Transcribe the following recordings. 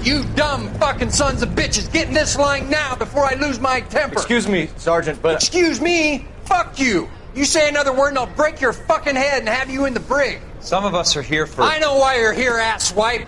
You dumb fucking sons of bitches, get in this line now before I lose my temper. Excuse me, Sergeant, but... Excuse me? Fuck you. You say another word and I'll break your fucking head and have you in the brig. Some of us are here for... I know why you're here, asswipe.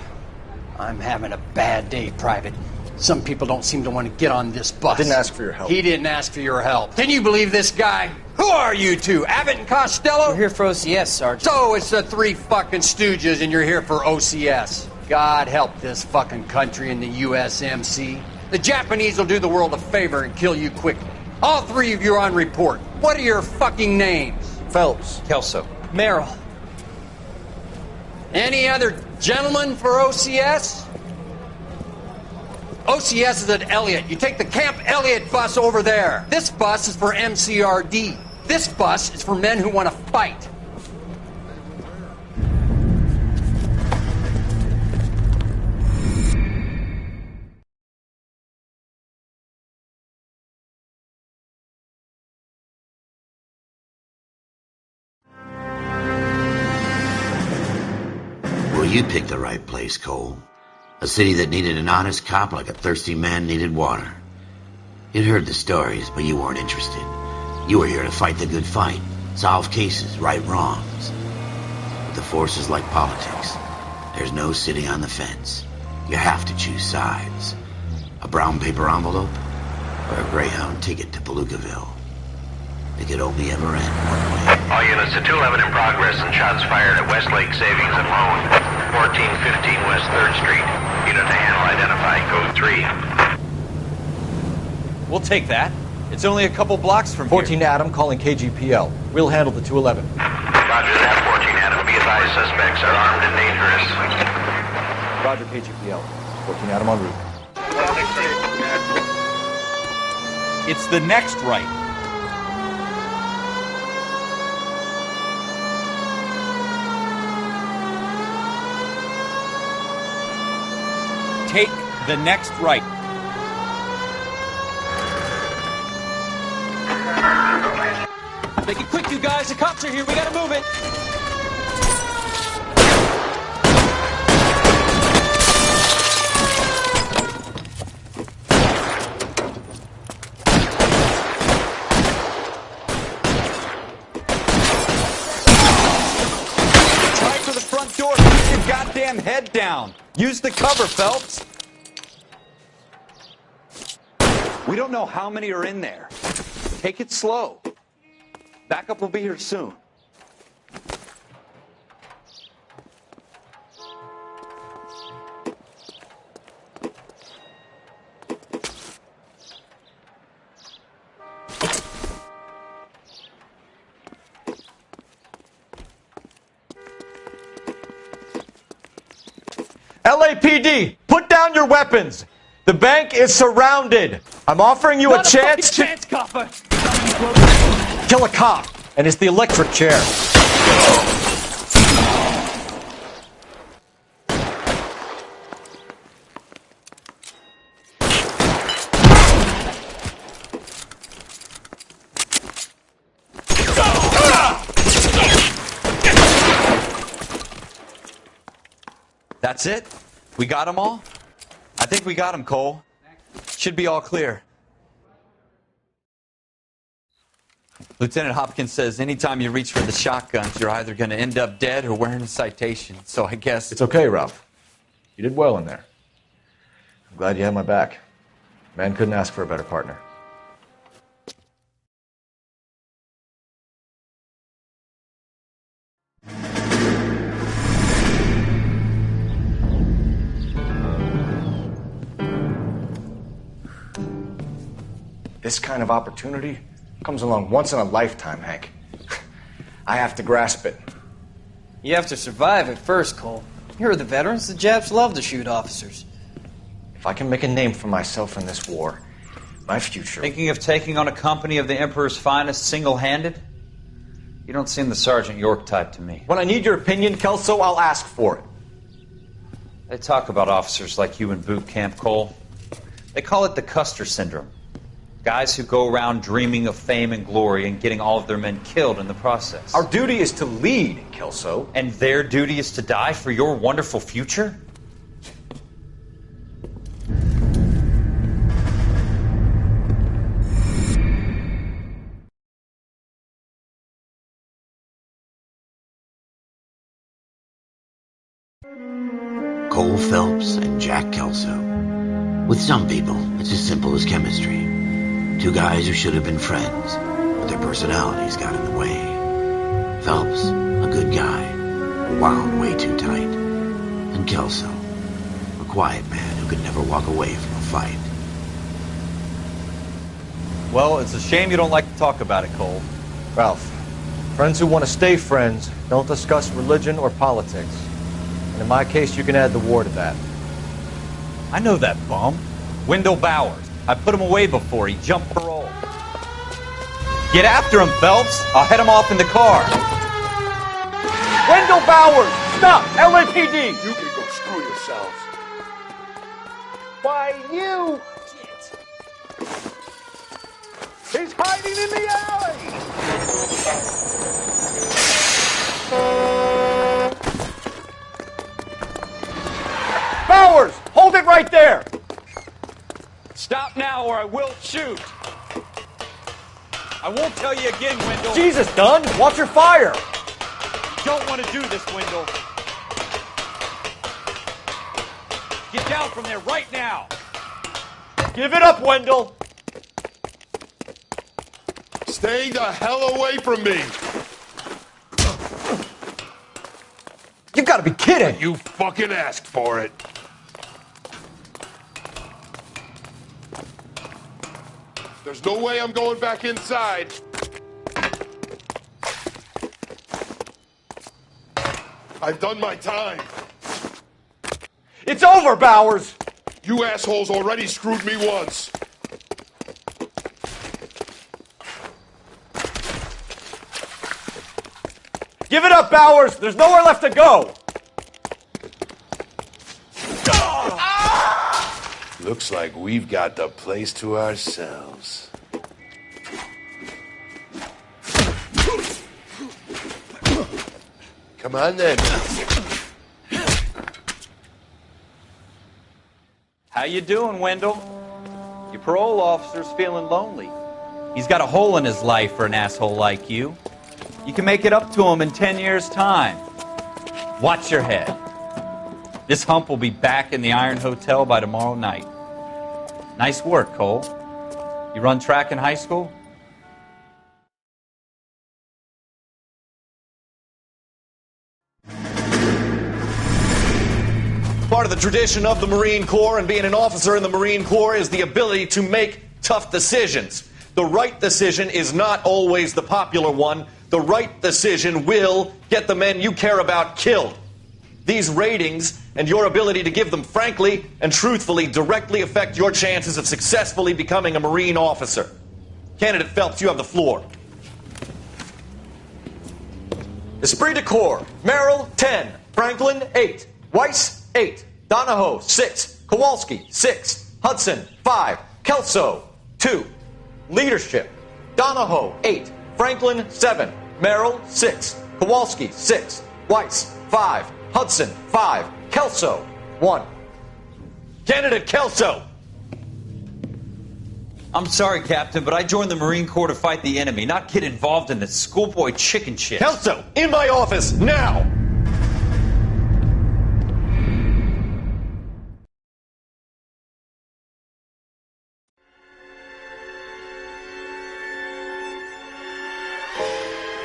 I'm having a bad day, Private. Some people don't seem to want to get on this bus. I didn't ask for your help. He didn't ask for your help. Can you believe this guy? Who are you two? Abbott and Costello? We're here for OCS, Sergeant. So it's the three fucking stooges and you're here for OCS. God help this fucking country and the USMC. The Japanese will do the world a favor and kill you quickly. All three of you are on report. What are your fucking names? Phelps. Kelso. Merrill. Any other gentlemen for OCS? OCS is at Elliott. You take the Camp Elliott bus over there. This bus is for MCRD. This bus is for men who want to fight. Well, you picked the right place, Cole. A city that needed an honest cop like a thirsty man needed water. You'd heard the stories, but you weren't interested. You were here to fight the good fight, solve cases, right wrongs. But the force is like politics. There's no sitting on the fence. You have to choose sides. A brown paper envelope or a Greyhound ticket to Palookaville. It could only ever end one way. All units to 211 in progress and shots fired at Westlake Savings and Loan, 1415 West 3rd Street. Unit to handle identified, code 3. We'll take that. It's only a couple blocks from 14 here. Adam calling KGPL. We'll handle the 211. Roger that, 14 Adam. Be advised, suspects are armed and dangerous. Roger, KGPL. 14 Adam en route. It's the next right. Take the next right. Make it quick, you guys. The cops are here. We gotta move it. Try for the front door. Keep your goddamn head down. Use the cover, Phelps. We don't know how many are in there. Take it slow. Backup will be here soon. LAPD, put down your weapons. The bank is surrounded. I'm offering you a chance to kill a cop, and it's the electric chair. That's it? We got them all? I think we got them, Cole. Should be all clear. Lieutenant Hopkins says anytime you reach for the shotguns, you're either going to end up dead or wearing a citation. So I guess... It's okay, Ralph. You did well in there. I'm glad you had my back. Man couldn't ask for a better partner. This kind of opportunity comes along once in a lifetime, Hank. I have to grasp it. You have to survive it first, Cole. You're the veterans. The Japs love to shoot officers. If I can make a name for myself in this war, my future... Thinking of taking on a company of the Emperor's finest single-handed? You don't seem the Sergeant York type to me. When I need your opinion, Kelso, I'll ask for it. They talk about officers like you in boot camp, Cole. They call it the Custer syndrome. Guys who go around dreaming of fame and glory and getting all of their men killed in the process. Our duty is to lead, Kelso. And their duty is to die for your wonderful future? Cole Phelps and Jack Kelso. With some people, it's as simple as chemistry. Two guys who should have been friends, but their personalities got in the way. Phelps, a good guy, wound way too tight. And Kelso, a quiet man who could never walk away from a fight. Well, it's a shame you don't like to talk about it, Cole. Ralph, friends who want to stay friends don't discuss religion or politics. And in my case, you can add the war to that. I know that bum. Wendell Bowers. I put him away before. He jumped parole. Get after him, Phelps. I'll head him off in the car. Wendell Bowers! Stop! LAPD! You can go screw yourselves. Why, you! He's hiding in the alley! Bowers! Hold it right there! Stop now or I will shoot. I won't tell you again, Wendell. Jesus, Dunn! Watch your fire! You don't want to do this, Wendell. Get down from there right now. Give it up, Wendell! Stay the hell away from me! You've got to be kidding! You fucking asked for it. There's no way I'm going back inside. I've done my time. It's over, Bowers! You assholes already screwed me once. Give it up, Bowers! There's nowhere left to go! Looks like we've got the place to ourselves. Come on then. How you doing, Wendell? Your parole officer's feeling lonely. He's got a hole in his life for an asshole like you. You can make it up to him in 10 years' time. Watch your head. This hump will be back in the Iron Hotel by tomorrow night. Nice work, Cole. You run track in high school? Part of the tradition of the Marine Corps and being an officer in the Marine Corps is the ability to make tough decisions. The right decision is not always the popular one. The right decision will get the men you care about killed. These ratings and your ability to give them frankly and truthfully directly affect your chances of successfully becoming a Marine officer. Candidate Phelps, you have the floor. Esprit de Corps, Merrill, 10. Franklin, 8. Weiss, 8. Donahoe, 6. Kowalski, 6. Hudson, 5. Kelso, 2. Leadership, Donahoe, 8. Franklin, 7. Merrill, 6. Kowalski, 6. Weiss, 5. Hudson, 5. Kelso, 1. Candidate Kelso! I'm sorry, Captain, but I joined the Marine Corps to fight the enemy, not get involved in this schoolboy chicken shit. Kelso, in my office, now!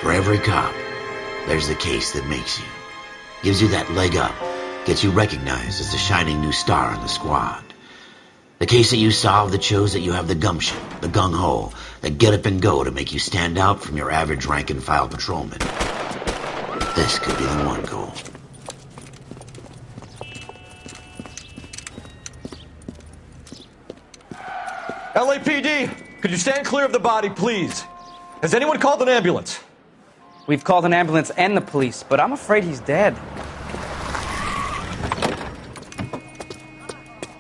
For every cop, there's the case that makes you. Gives you that leg up, gets you recognized as the shining new star in the squad. The case that you solve that shows that you have the gumption, the gung-ho, the get up and go to make you stand out from your average rank-and-file patrolman. This could be the one, Cole. LAPD, could you stand clear of the body, please? Has anyone called an ambulance? We've called an ambulance and the police, but I'm afraid he's dead.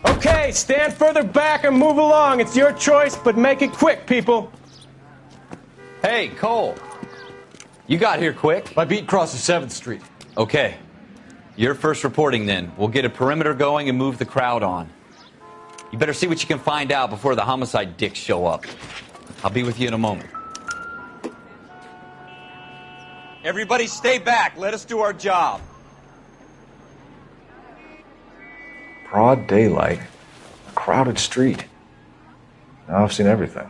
Okay, stand further back and move along. It's your choice, but make it quick, people. Hey, Cole. You got here quick. My beat crosses 7th Street. Okay. You're first reporting then. We'll get a perimeter going and move the crowd on. You better see what you can find out before the homicide dicks show up. I'll be with you in a moment. Everybody stay back. Let us do our job. Broad daylight. A crowded street. Now I've seen everything.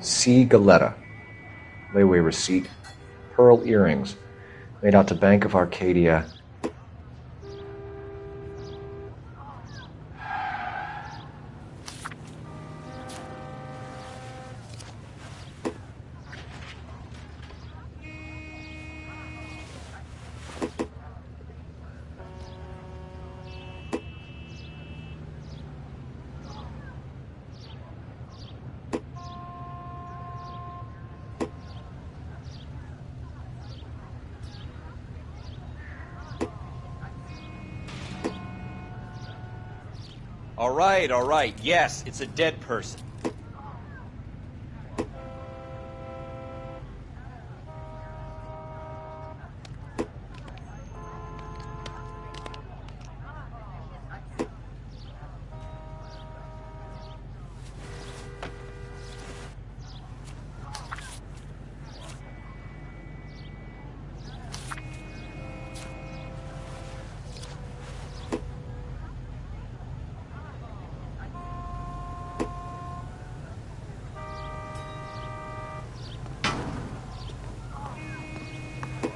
C. Galetta. Layaway receipt. Pearl earrings. Made out to Bank of Arcadia. All right. Yes, it's a dead person.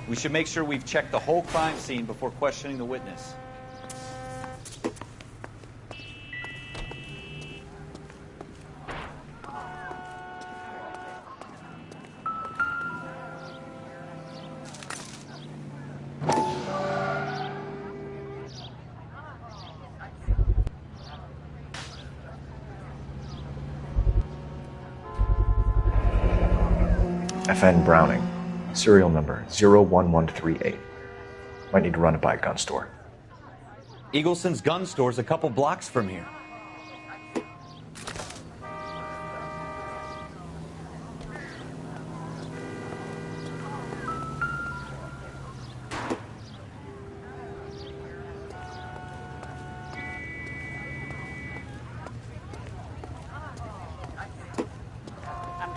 We should make sure we've checked the whole crime scene before questioning the witness. FN Browning. Serial number 01138. Might need to run it by a gun store. Eagleson's gun store's a couple blocks from here.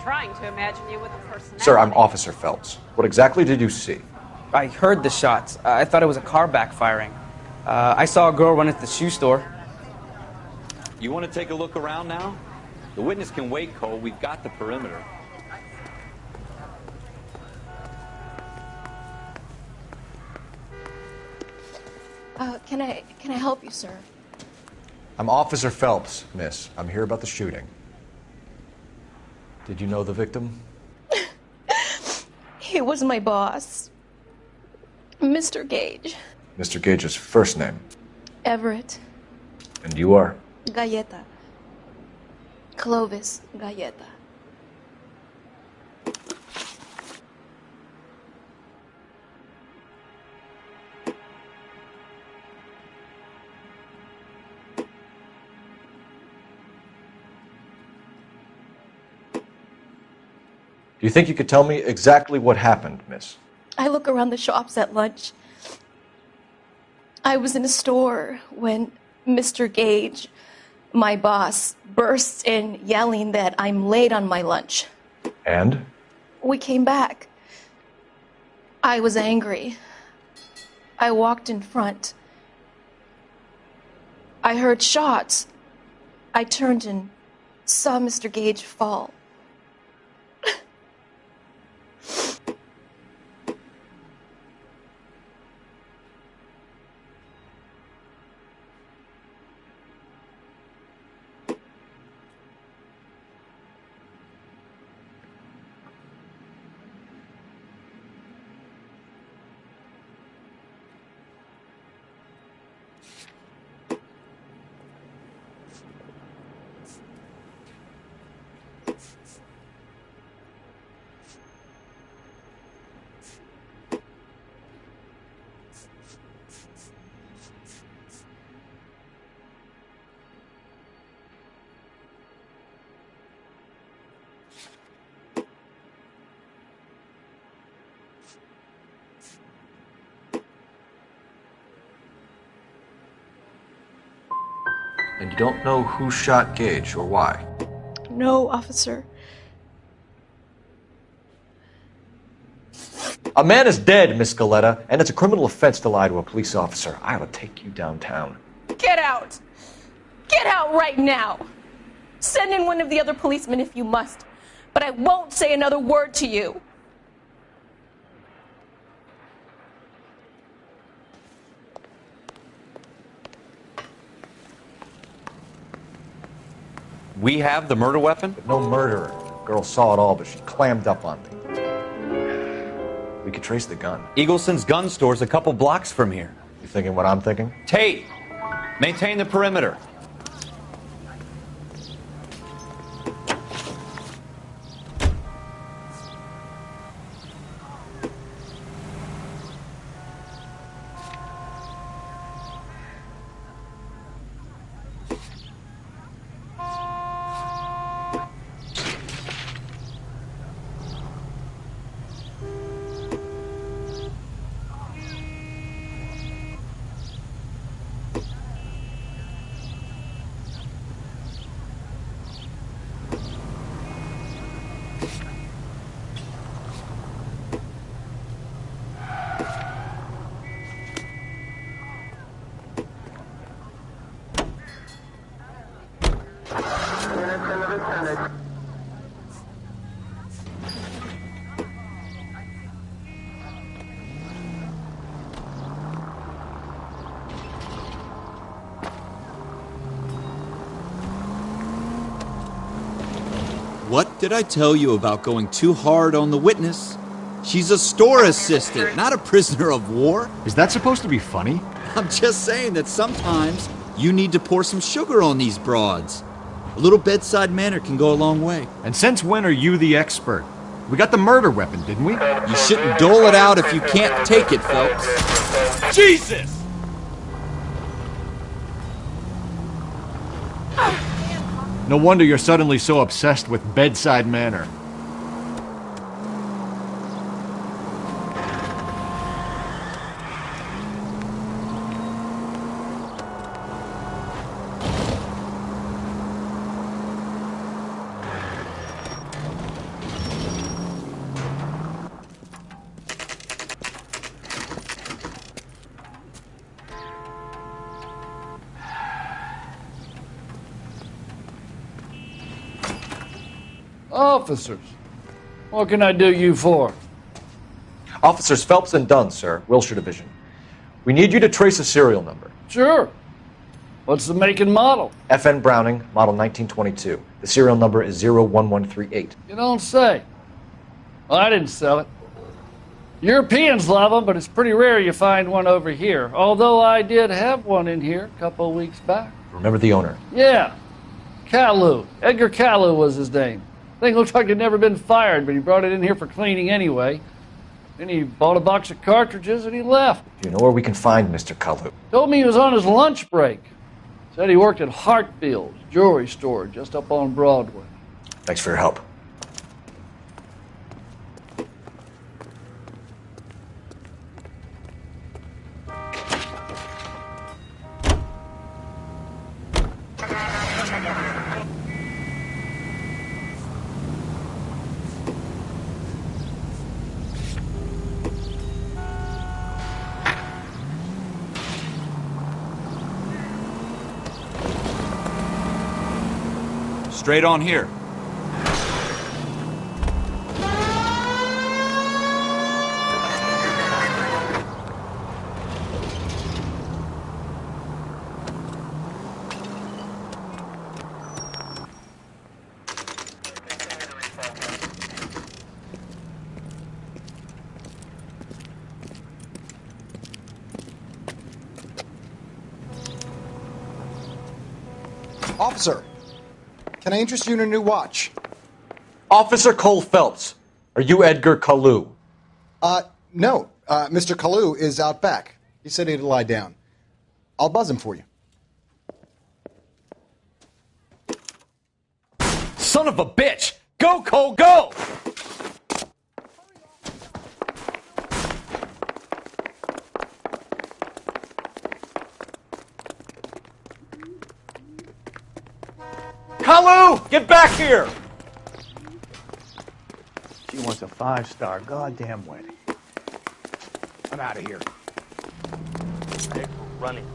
Trying to imagine you with a personality. Sir, I'm Officer Phelps. What exactly did you see? I heard the shots. I thought it was a car backfiring. I saw a girl run into the shoe store. You want to take a look around now? The witness can wait, Cole. We've got the perimeter. Can I help you, sir? I'm Officer Phelps, miss. I'm here about the shooting. Did you know the victim? He was my boss, Mr. Gage. Mr. Gage's first name? Everett. And you are? Galleta. Clovis Galleta. Do you think you could tell me exactly what happened, miss? I look around the shops at lunch. I was in a store when Mr. Gage, my boss, bursts in yelling that I'm late on my lunch. And? We came back. I was angry. I walked in front. I heard shots. I turned and saw Mr. Gage fall. And you don't know who shot Gage or why? No, officer. A man is dead, Miss Galetta, and it's a criminal offense to lie to a police officer. I will take you downtown. Get out! Get out right now! Send in one of the other policemen if you must, but I won't say another word to you. We have the murder weapon? No murderer. The girl saw it all, but she clammed up on me. We could trace the gun. Eagleson's gun store's a couple blocks from here. You thinking what I'm thinking? Tate, maintain the perimeter. What did I tell you about going too hard on the witness? She's a store assistant, not a prisoner of war. Is that supposed to be funny? I'm just saying that sometimes you need to pour some sugar on these broads. A little bedside manner can go a long way. And since when are you the expert? We got the murder weapon, didn't we? You shouldn't dole it out if you can't take it, Phelps. Jesus! No wonder you're suddenly so obsessed with bedside manner. Officers, what can I do you for? Officers Phelps and Dunn, sir, Wilshire Division. We need you to trace a serial number. Sure. What's the make and model? FN Browning, model 1922. The serial number is 01138. You don't say. Well, I didn't sell it. Europeans love them, but it's pretty rare you find one over here. Although I did have one in here a couple of weeks back. Remember the owner? Yeah. Caillou. Edgar Caillou was his name. Thing looked like it'd never been fired, but he brought it in here for cleaning anyway. Then he bought a box of cartridges and he left. Do you know where we can find Mr. Kalu? Told me he was on his lunch break. Said he worked at Hartfield's jewelry store just up on Broadway. Thanks for your help. Straight on here. Officer, can I interest you in a new watch? Officer Cole Phelps, are you Edgar Kalu? No. Mr. Kalu is out back. He said he'd lie down. I'll buzz him for you. Son of a bitch! Go, Cole, go! Kalu! Get back here! She wants a 5-star goddamn wedding. I'm out of here. They're running.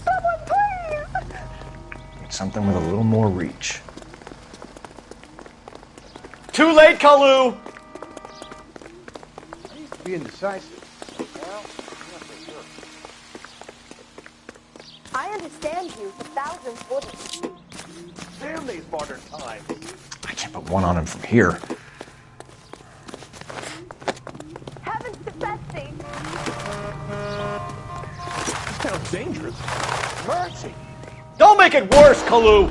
Someone please! Need something with a little more reach. Too late, Kalu! I used to be indecisive. I understand you. Thousands wouldn't. Damn these modern times. I can't put one on him from here. Heavens to Betsy! Sounds dangerous. Mercy! Don't make it worse, Kalu!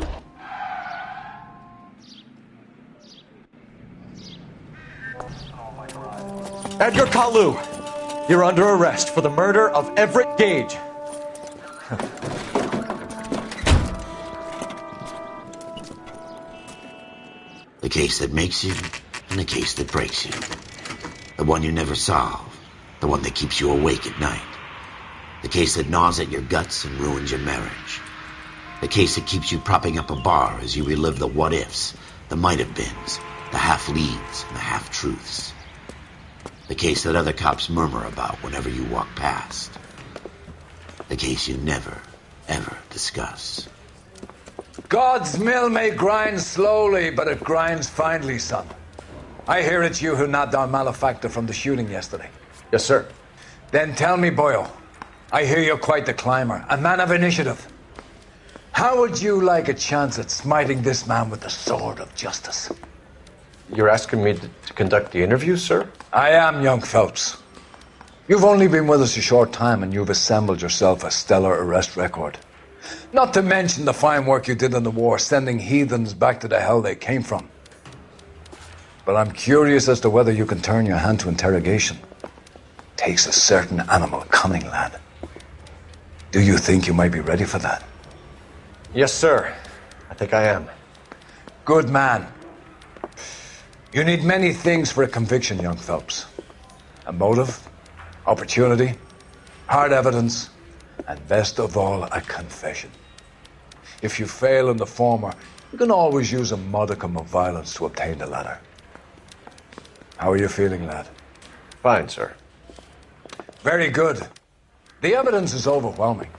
Edgar Kalu, you're under arrest for the murder of Everett Gage. The case that makes you, and the case that breaks you. The one you never solve. The one that keeps you awake at night. The case that gnaws at your guts and ruins your marriage. The case that keeps you propping up a bar as you relive the what-ifs, the might-have-beens, the half-leads, and the half-truths. The case that other cops murmur about whenever you walk past. The case you never, ever discuss. God's mill may grind slowly, but it grinds finely, son. I hear it's you who nabbed our malefactor from the shooting yesterday. Yes, sir. Then tell me, Boyle, I hear you're quite the climber, a man of initiative. How would you like a chance at smiting this man with the sword of justice? You're asking me to conduct the interview, sir? I am, young Phelps. You've only been with us a short time and you've assembled yourself a stellar arrest record. Not to mention the fine work you did in the war, sending heathens back to the hell they came from. But I'm curious as to whether you can turn your hand to interrogation. Takes a certain animal cunning, lad. Do you think you might be ready for that? Yes, sir. I think I am. Good man. You need many things for a conviction, young Phelps. A motive, opportunity, hard evidence, and best of all, a confession. If you fail in the former, you can always use a modicum of violence to obtain the latter. How are you feeling, lad? Fine, sir. Very good. The evidence is overwhelming.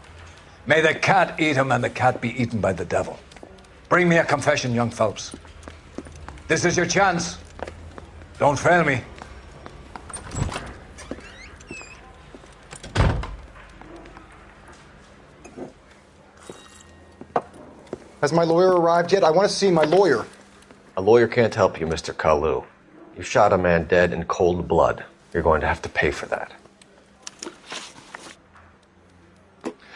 May the cat eat him and the cat be eaten by the devil. Bring me a confession, young Phelps. This is your chance. Don't fail me. Has my lawyer arrived yet? I want to see my lawyer. A lawyer can't help you, Mr. Kalu. You shot a man dead in cold blood. You're going to have to pay for that.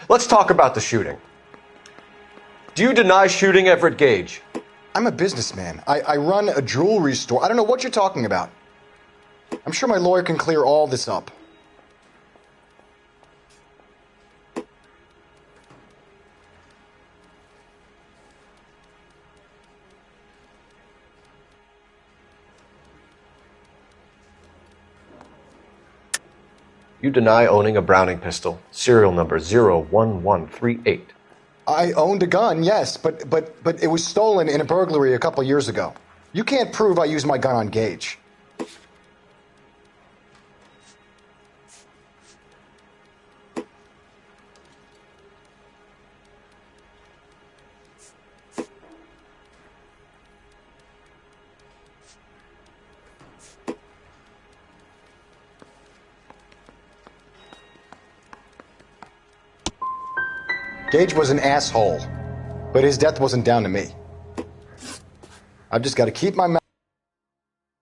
Let's talk about the shooting. Do you deny shooting Everett Gage? I'm a businessman. I run a jewelry store. I don't know what you're talking about. I'm sure my lawyer can clear all this up. You deny owning a Browning pistol, serial number 01138. I owned a gun, yes, but it was stolen in a burglary a couple years ago. You can't prove I used my gun on Gage. Gage was an asshole, but his death wasn't down to me. I've just got to keep my mouth